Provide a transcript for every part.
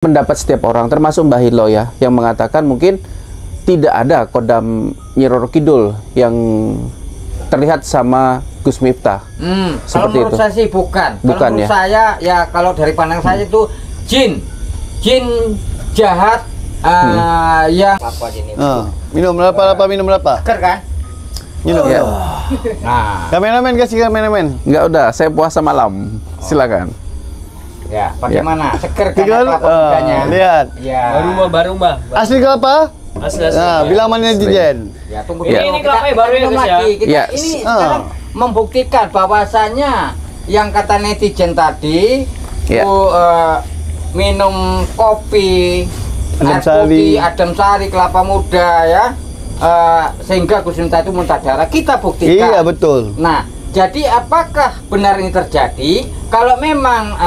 pendapat setiap orang, termasuk Mbah Hilo ya, yang mengatakan mungkin tidak ada kodam Nyi Roro Kidul yang terlihat sama Gus Miftah. Kalau menurut saya sih bukan. Kalau menurut saya ya kalau dari pandang saya itu jin jahat yang apa ini? Minum apa? Minum apa? Seger kan? Minum. Ya. Nah, kameramen kasih kameramen. Enggak, udah, saya puasa malam. Silakan. Ya, bagaimana? Seger kan Tinggal, kelapa mudanya? lihat. Ya. Baru mbak. Asli kelapa? Asli. Nah, bilang mana Jijen. Ya, tunggu Ya. dulu. Ini kelapanya baru ya, minum Gus, ya? lagi. Kita Ya. ini sekarang membuktikan bahwasannya yang kata netizen tadi Ya. itu minum kopi, Adem air putih, sari. adem sari, kelapa muda ya. Sehingga Gus Miftah itu muntah darah. Kita buktikan. Iya, betul. Nah, jadi apakah benar ini terjadi? Kalau memang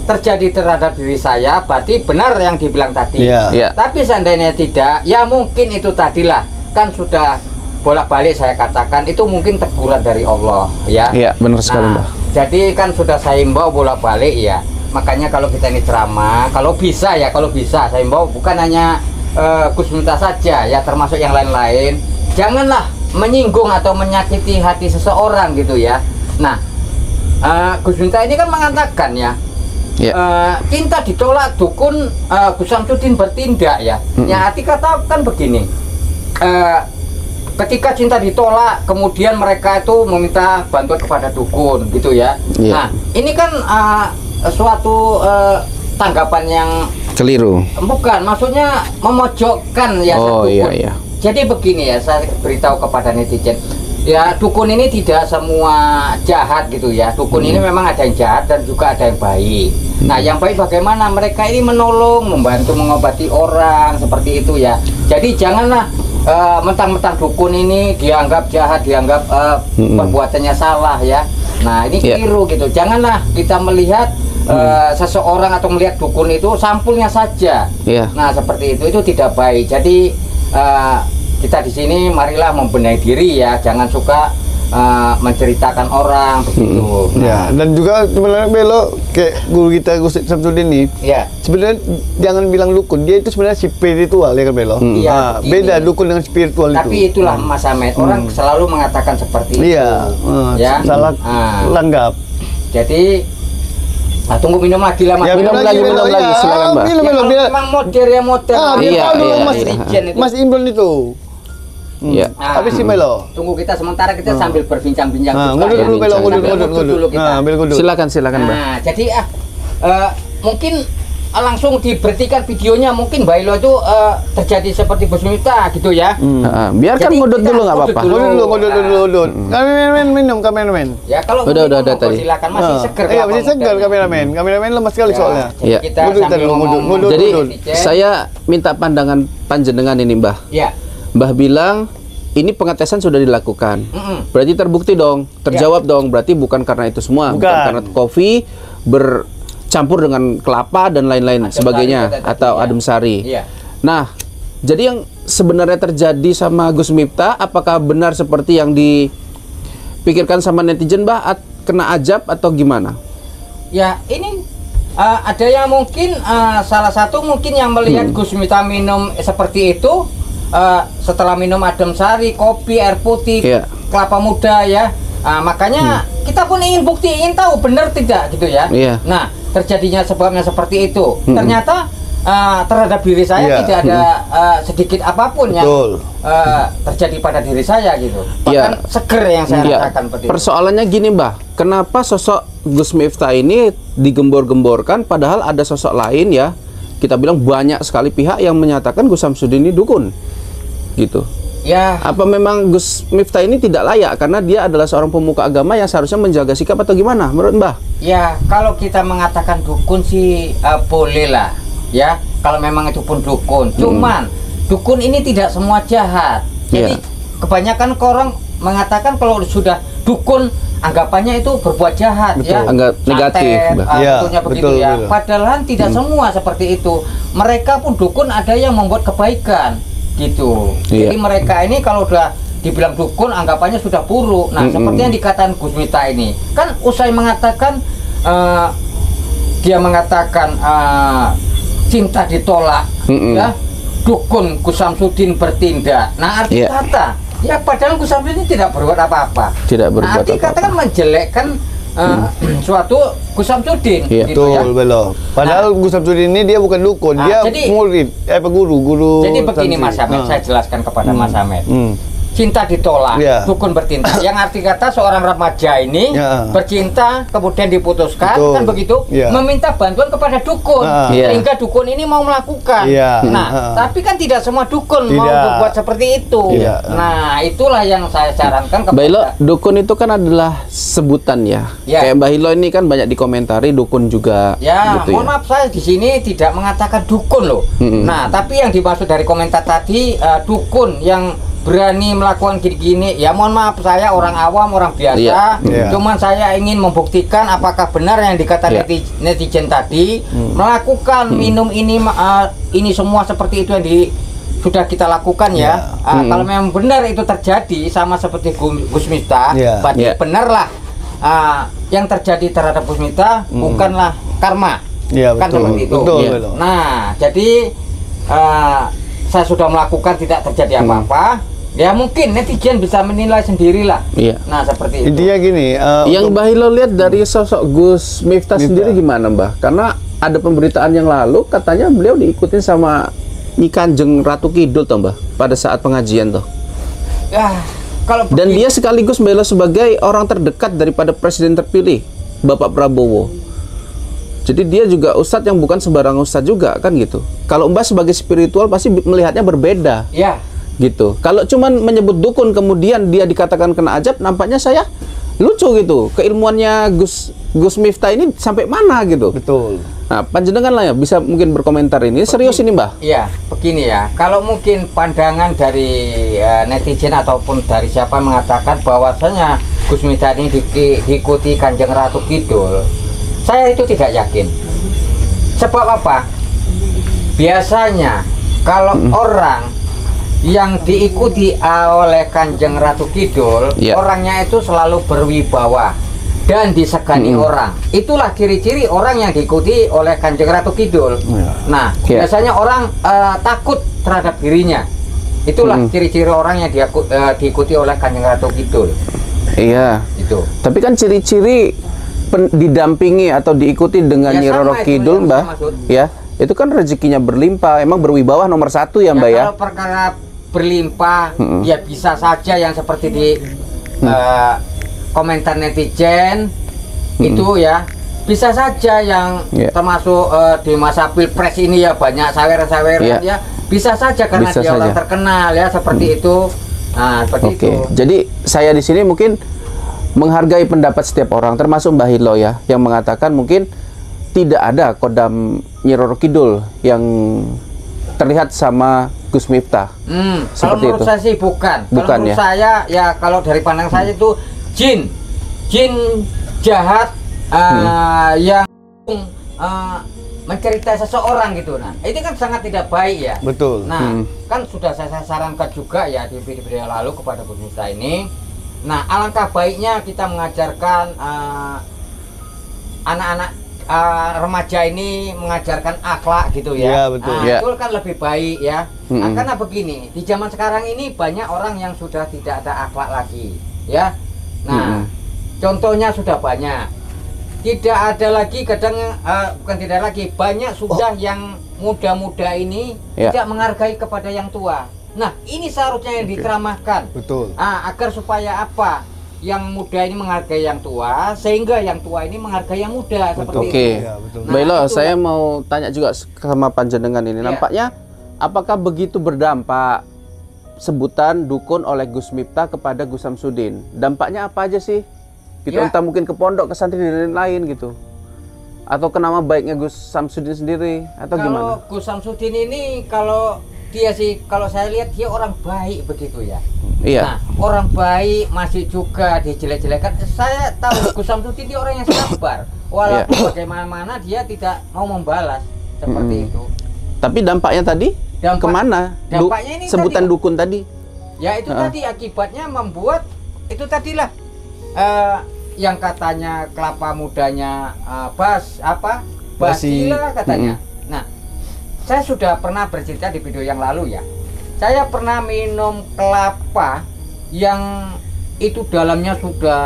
terjadi terhadap diri saya, berarti benar yang dibilang tadi. Iya. Ya. Tapi seandainya tidak, ya mungkin itu tadilah. Kan sudah bolak-balik saya katakan, itu mungkin teguran dari Allah, ya. Iya, benar sekali, Mbah. Jadi kan sudah saya imbau bolak-balik ya. Makanya kalau kita ini ceramah, kalau bisa saya imbau bukan hanya Gus Miftah saja, ya termasuk yang lain-lain. Janganlah menyinggung atau menyakiti hati seseorang gitu ya. Nah, Gus Miftah ini kan mengatakan ya, cinta ditolak dukun, Gus Samsudin bertindak ya. Yang arti kata kan begini, ketika cinta ditolak, kemudian mereka itu meminta bantuan kepada dukun gitu ya. Nah, ini kan suatu tanggapan yang Keliru. bukan, maksudnya memojokkan ya. Oh, dukun. iya. Jadi begini ya, saya beritahu kepada netizen. Ya, dukun ini tidak semua jahat gitu ya. Dukun ini memang ada yang jahat dan juga ada yang baik. Nah, yang baik bagaimana? Mereka ini menolong, membantu mengobati orang seperti itu ya. Jadi janganlah mentang-mentang dukun ini dianggap jahat, dianggap perbuatannya salah ya. Nah, ini keliru gitu. Janganlah kita melihat seseorang atau melihat dukun itu sampulnya saja. Nah, seperti itu tidak baik. Jadi kita di sini marilah membenahi diri ya, jangan suka menceritakan orang begitu. Ya, dan juga sebenarnya belok kayak guru kita Gus Samsudin ini. Ya. Sebenarnya jangan bilang dukun, dia itu sebenarnya spiritual ya kan belok. Iya, beda dukun dengan spiritual itu. Tapi itulah Mas Ahmed, orang selalu mengatakan seperti itu. Iya, ya. salah langgap. Jadi tunggu minum lagi lah Mas. Ya, minum lagi, silakan, Mbak. Minum, Kalau biar memang modern ya modern. Iya, Mas Imron itu. Iya. Habis si Melo. Tunggu kita sementara kita sambil berbincang-bincang. Ngudut dulu Melo, ngudut dulu kita. ambil ngudut. Silakan, Mbah. Nah, jadi mungkin langsung diberhentikan videonya, mungkin Mbak Ilo itu terjadi seperti Gus Miftah gitu ya. Biarkan Jadi ngudut kita dulu, nggak apa-apa. Ngudut dulu. Kameramen minum, kameramen. Ya kalau Udah minum, tadi. silakan, masih seger. Iya, kelapa masih segar mudanya. kameramen. Kameramen lemas sekali soalnya. Jadi Iya. kita Ngudut sambil dulu, ngomong. ngudut. Jadi netizen. saya minta pandangan panjenengan ini, Mbah. Ya. Mbah bilang ini pengetesan sudah dilakukan. Berarti terbukti dong, terjawab dong. Berarti bukan karena itu semua, bukan karena kopi bercampur dengan kelapa dan lain-lain sebagainya atau adem sari. Iya. Nah, jadi yang sebenarnya terjadi sama Gus Miftah, apakah benar seperti yang dipikirkan sama netizen, Mbah? Kena ajab atau gimana? Ya, ini ada yang mungkin salah satu mungkin yang melihat Gus Miftah minum seperti itu, setelah minum adem sari, kopi, air putih, kelapa muda ya. Makanya kita pun ingin bukti, ingin tahu benar tidak gitu ya. Nah, terjadinya sebabnya seperti itu. Ternyata terhadap diri saya tidak ada sedikit apapun yang terjadi pada diri saya gitu. Bahkan seger yang saya rasakan. Persoalannya gini, Mbah, kenapa sosok Gus Miftah ini digembor-gemborkan padahal ada sosok lain ya? Kita bilang banyak sekali pihak yang menyatakan Gus Samsudin ini dukun gitu. Ya. Apa memang Gus Miftah ini tidak layak karena dia adalah seorang pemuka agama yang seharusnya menjaga sikap atau gimana menurut Mbah? Ya, kalau kita mengatakan dukun sih boleh lah ya, kalau memang itu pun dukun. Cuman dukun ini tidak semua jahat. Jadi kebanyakan orang mengatakan kalau sudah dukun anggapannya itu berbuat jahat. Betul. Ya, anggap negatif. Betulnya begitu ya. Padahal tidak semua seperti itu. Mereka pun dukun ada yang membuat kebaikan gitu. Jadi mereka ini kalau udah dibilang dukun anggapannya sudah buruk. Nah, seperti yang dikatakan Gus Miftah ini, kan usai mengatakan dia mengatakan cinta ditolak, ya dukun Gus Samsudin bertindak. Nah arti kata, ya padahal Gus Samsudin tidak berbuat apa-apa. Tidak berbuat nah, arti kata kan menjelekkan suatu Gus Samsudin, gitu ya. Betul. Padahal Gus Samsudin ini dia bukan dukun, dia murid, guru. Jadi begini Mas Hamed, saya jelaskan kepada Mas Hamed. Cinta ditolak, dukun bertindak. Yang arti kata seorang remaja ini bercinta, kemudian diputuskan, kan begitu, meminta bantuan kepada dukun, sehingga dukun ini mau melakukan. Nah, tapi kan tidak semua dukun mau berbuat seperti itu. Nah, itulah yang saya sarankan kepada. Mbak Hilo, dukun itu kan adalah sebutan ya. Kayak Mbak Hilo ini kan banyak dikomentari dukun juga. Ya, gitu mohon maaf saya di sini tidak mengatakan dukun loh. Nah, tapi yang dimaksud dari komentar tadi dukun yang berani melakukan gini-gini, ya mohon maaf saya orang awam, orang biasa, cuman saya ingin membuktikan apakah benar yang dikatakan netizen tadi melakukan minum ini semua seperti itu yang sudah kita lakukan ya. Kalau memang benar itu terjadi sama seperti Gus Miftah, berarti benarlah yang terjadi terhadap Gus Miftah bukanlah karma, kan seperti itu. Nah, jadi saya sudah melakukan tidak terjadi apa-apa. Ya mungkin netizen bisa menilai sendirilah. Nah seperti itu. Intinya gini. Yang Mbak Hilo lihat dari sosok Gus Miftah sendiri gimana Mbak? Karena ada pemberitaan yang lalu katanya beliau diikutin sama Nyi Kanjeng Ratu Kidul toh Mbak pada saat pengajian toh. Dan dia sekaligus Mbak Hilo sebagai orang terdekat daripada presiden terpilih Bapak Prabowo. Jadi dia juga ustadz yang bukan sembarang ustadz juga kan gitu. Kalau Mbak sebagai spiritual pasti melihatnya berbeda. Gitu. Kalau cuman menyebut dukun kemudian dia dikatakan kena ajab, nampaknya saya lucu gitu. Keilmuannya Gus Miftah ini sampai mana gitu. Betul. Nah, panjenengan lah ya bisa mungkin berkomentar ini. Serius ini Mbah? Iya, begini ya. Kalau mungkin pandangan dari netizen ataupun dari siapa mengatakan bahwasanya Gus Miftah ini diikuti Kanjeng Ratu Kidul, saya itu tidak yakin. Sebab apa? Biasanya kalau orang yang diikuti oleh Kanjeng Ratu Kidul, orangnya itu selalu berwibawa dan disegani orang. Itulah ciri-ciri orang yang diikuti oleh Kanjeng Ratu Kidul. Nah, biasanya orang takut terhadap dirinya. Itulah ciri-ciri orang yang diikuti oleh Kanjeng Ratu Kidul. Iya. Itu. Tapi kan ciri-ciri didampingi atau diikuti dengan Nyi Roro Kidul, Mbah. Ya, itu kan rezekinya berlimpah. Emang berwibawa nomor satu ya, Mbak ya. Kalau perkara berlimpah, ya bisa saja yang seperti di komentar netizen itu ya, bisa saja yang termasuk di masa pilpres ini ya banyak sawer-saweran ya, bisa saja karena dia orang terkenal ya seperti itu. Nah, seperti itu. Jadi saya di sini mungkin menghargai pendapat setiap orang, termasuk Mbah Hilo ya, yang mengatakan mungkin tidak ada kodam Nyi Roro Kidul yang terlihat sama Gus Miftah. Kalau menurut saya sih bukan. Kalau menurut saya ya kalau dari pandang saya itu jin jahat yang mencerita seseorang gitu. Nah, itu kan sangat tidak baik ya. Betul. Nah, kan sudah saya sarankan juga ya di video lalu kepada Gus Miftah ini. Nah, alangkah baiknya kita mengajarkan anak-anak remaja ini mengajarkan akhlak gitu ya. Betul. Itu kan lebih baik ya. Nah, karena begini, di zaman sekarang ini banyak orang yang sudah tidak ada akhlak lagi ya. Nah, contohnya sudah banyak. Tidak ada lagi bukan tidak lagi, banyak sudah yang muda-muda ini tidak menghargai kepada yang tua. Nah, ini seharusnya yang dikeramahkan. Betul. Agar supaya apa? Yang muda ini menghargai yang tua, sehingga yang tua ini menghargai yang muda. Seperti itu. Ya, betul. Mbak Hilo, saya mau tanya juga sama panjenengan ini. Nampaknya apakah begitu berdampak sebutan dukun oleh Gus Miftah kepada Gus Samsudin? Dampaknya apa aja sih? Gitu, entah mungkin ke pondok, ke santri dan lain-lain gitu. Atau ke nama baiknya Gus Samsudin sendiri atau gimana? Kalau Gus Samsudin ini kalau saya lihat dia orang baik begitu ya. Nah, orang baik masih juga dijelek-jelekan. Saya tahu Gus Samsudin dia orang yang sabar. Walaupun bagaimana dia tidak mau membalas seperti itu. Tapi dampaknya tadi kemana? Dampaknya ini sebutan tadi, dukun tadi. Ya itu tadi akibatnya membuat itu tadilah yang katanya kelapa mudanya basila katanya. Nah, saya sudah pernah bercerita di video yang lalu ya. Saya pernah minum kelapa yang itu dalamnya sudah